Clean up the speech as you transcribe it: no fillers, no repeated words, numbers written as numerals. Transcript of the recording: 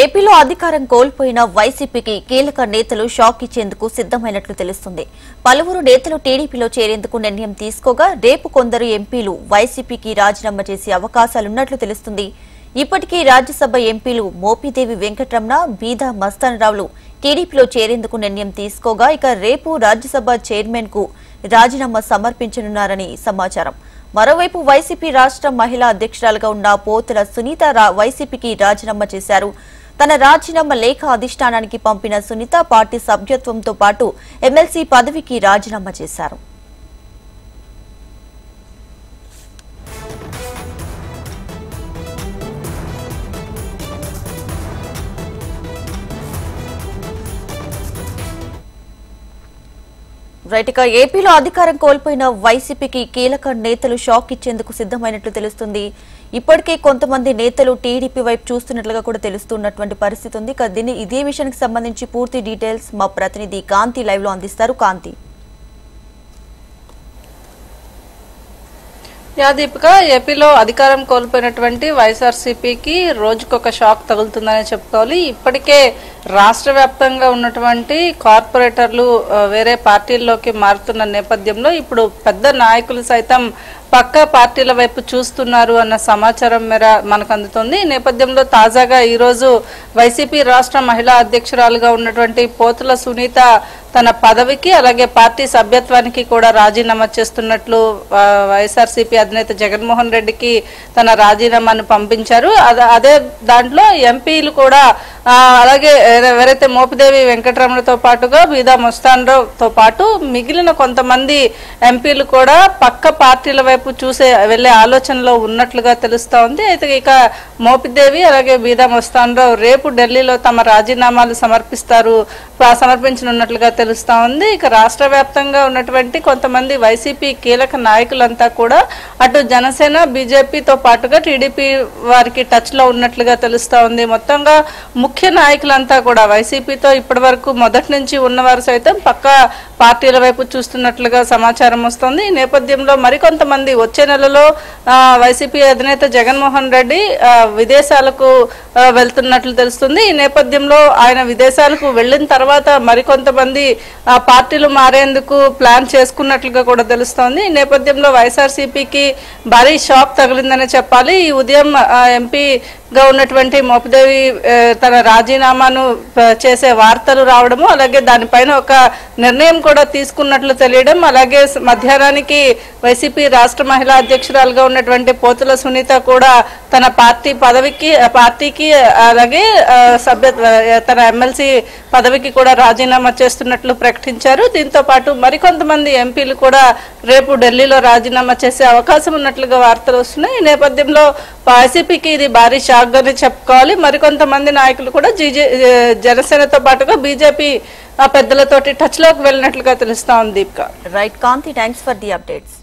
ఏపీలో అధికారం కోల్పోయిన వైసీపీకి కీలక నేతలు షాక్ ఇచ్చేందుకు సిద్దమైనట్లు తెలుస్తుంది. పలువురు నేతలు టీడీపీలో చేరేందుకు నిర్ణయం తీసుకోగా రేపు కొందరు ఎంపీలు వైసీపీకి రాజీనామా చేసే అవకాశాలున్నట్లు తెలుస్తుంది. ఇప్పటికీ రాజ్యసభ ఎంపీలు మోపిదేవి వెంకటరమణ, బీదా మస్తానరావులు టీడీపీలో చేరేందుకు నిర్ణయం తీసుకోగా ఇక రేపు రాజ్యసభ చైర్మన్ కు రాజీనామా సమర్పించనున్నారని సమాచారం. మరోవైపు వైసీపీ రాష్ట్ర మహిళా అధ్యక్షురాలుగా ఉన్న పోతుల సునీత వైసీపీకి రాజీనామా చేశారు. తన రాజీనామా లేఖ అధిష్టానానికి పంపిన సునీత పార్టీ సభ్యత్వంతో పాటు ఎమ్మెల్సీ పదవికి రాజీనామా చేశారు. ఏపీలో అధికారం కోల్పోయిన వైసీపీకి కీలక నేతలు షాక్ ఇచ్చేందుకు సిద్దమైనట్లు తెలుస్తుంది. ఇప్పటికే కొంతమంది నేతలు టీడీపీ వైపు చూస్తున్నట్లుగా కూడా తెలుస్తున్నటువంటి పరిస్థితి ఉంది. ఇదే విషయానికి సంబంధించి పూర్తి డీటెయిల్స్ మా ప్రతినిధి కాంతి లైవ్ లో అందిస్తారు. కాంతి. దీపిక, ఏపీలో అధికారం కోల్పోయినటువంటి వైఎస్ఆర్సీపీకి రోజుకొక షాక్ తగులుతుందని చెప్పుకోవాలి. ఇప్పటికే రాష్ట్ర వ్యాప్తంగా ఉన్నటువంటి కార్పొరేటర్లు వేరే పార్టీల్లోకి మారుతున్న నేపథ్యంలో ఇప్పుడు పెద్ద నాయకులు సైతం పక్క పార్టీల వైపు చూస్తున్నారు అన్న సమాచారం మేర మనకు అందుతోంది. ఈ నేపథ్యంలో తాజాగా ఈరోజు వైసీపీ రాష్ట్ర మహిళా అధ్యక్షురాలుగా ఉన్నటువంటి పోతుల సునీత తన పదవికి అలాగే పార్టీ సభ్యత్వానికి కూడా రాజీనామా చేస్తున్నట్లు వైఎస్ఆర్సీపీ అధినేత జగన్మోహన్ రెడ్డికి తన రాజీనామాను పంపించారు. అదే దాంట్లో ఎంపీలు కూడా అలాగే ఎవరైతే మోపిదేవి వెంకటరమణతో పాటుగా బీదా మస్తానరావుతో పాటు మిగిలిన కొంతమంది ఎంపీలు కూడా పక్క పార్టీల వైపు వెళ్లే ఆలోచనలో ఉన్నట్లుగా తెలుస్తా ఉంది. అయితే ఇక మోపిదేవి అలాగే బీదా మస్తానరావు రేపు ఢిల్లీలో తమ రాజీనామాలు సమర్పించనున్నట్లుగా తెలుస్తా ఉంది. ఇక రాష్ట్ర వ్యాప్తంగా ఉన్నటువంటి కొంతమంది వైసీపీ కీలక నాయకులంతా కూడా అటు జనసేన, బీజేపీతో పాటుగా టీడీపీ వారికి టచ్ లో ఉన్నట్లుగా తెలుస్తా ఉంది. మొత్తంగా ముఖ్య నాయకులంతా కూడా వైసీపీతో ఇప్పటి వరకు మొదటి నుంచి ఉన్నవారు సైతం పక్క పార్టీల వైపు చూస్తున్నట్లుగా సమాచారం వస్తుంది. ఈ నేపథ్యంలో మరికొంతమంది వచ్చే నెలలో వైసీపీ అధినేత జగన్మోహన్ రెడ్డి విదేశాలకు వెళ్తున్నట్లు తెలుస్తుంది. ఈ నేపథ్యంలో ఆయన విదేశాలకు వెళ్లిన తర్వాత మరికొంతమంది పార్టీలు మారేందుకు ప్లాన్ చేసుకున్నట్లుగా కూడా తెలుస్తోంది. ఈ నేపథ్యంలో వైఎస్ఆర్సీపీకి భారీ షాక్ తగిలిందని చెప్పాలి. ఈ ఉదయం ఎంపీగా ఉన్నటువంటి మోపిదేవి తన రాజీనామాను చేసే వార్తలు రావడము, అలాగే దానిపైన ఒక నిర్ణయం కూడా తీసుకున్నట్లు తెలియడం, అలాగే మధ్యాహ్నానికి వైసీపీ రాష్ట్ర మహిళా అధ్యక్షురాలుగా ఉన్నటువంటి పోతుల సునీత కూడా తన పార్టీకి అలాగే తన ఎమ్మెల్సీ పదవికి కూడా రాజీనామా చేస్తున్నట్లు ప్రకటించారు. దీంతో పాటు మరికొంతమంది ఎంపీలు కూడా రేపు ఢిల్లీలో రాజీనామా చేసే అవకాశం ఉన్నట్లుగా వార్తలు వస్తున్నాయి. ఈ నేపథ్యంలో వైసీపీకి ఇది భారీ షాక్ గానే చెప్పుకోవాలి. మరికొంతమంది నాయకులు కూడా జనసేనతో పాటుగా బీజేపీ పెద్దలతోటి టచ్ లోకి వెళ్ళినట్లుగా తెలుస్తా ఉంది. Right Kanti, thanks for the updates.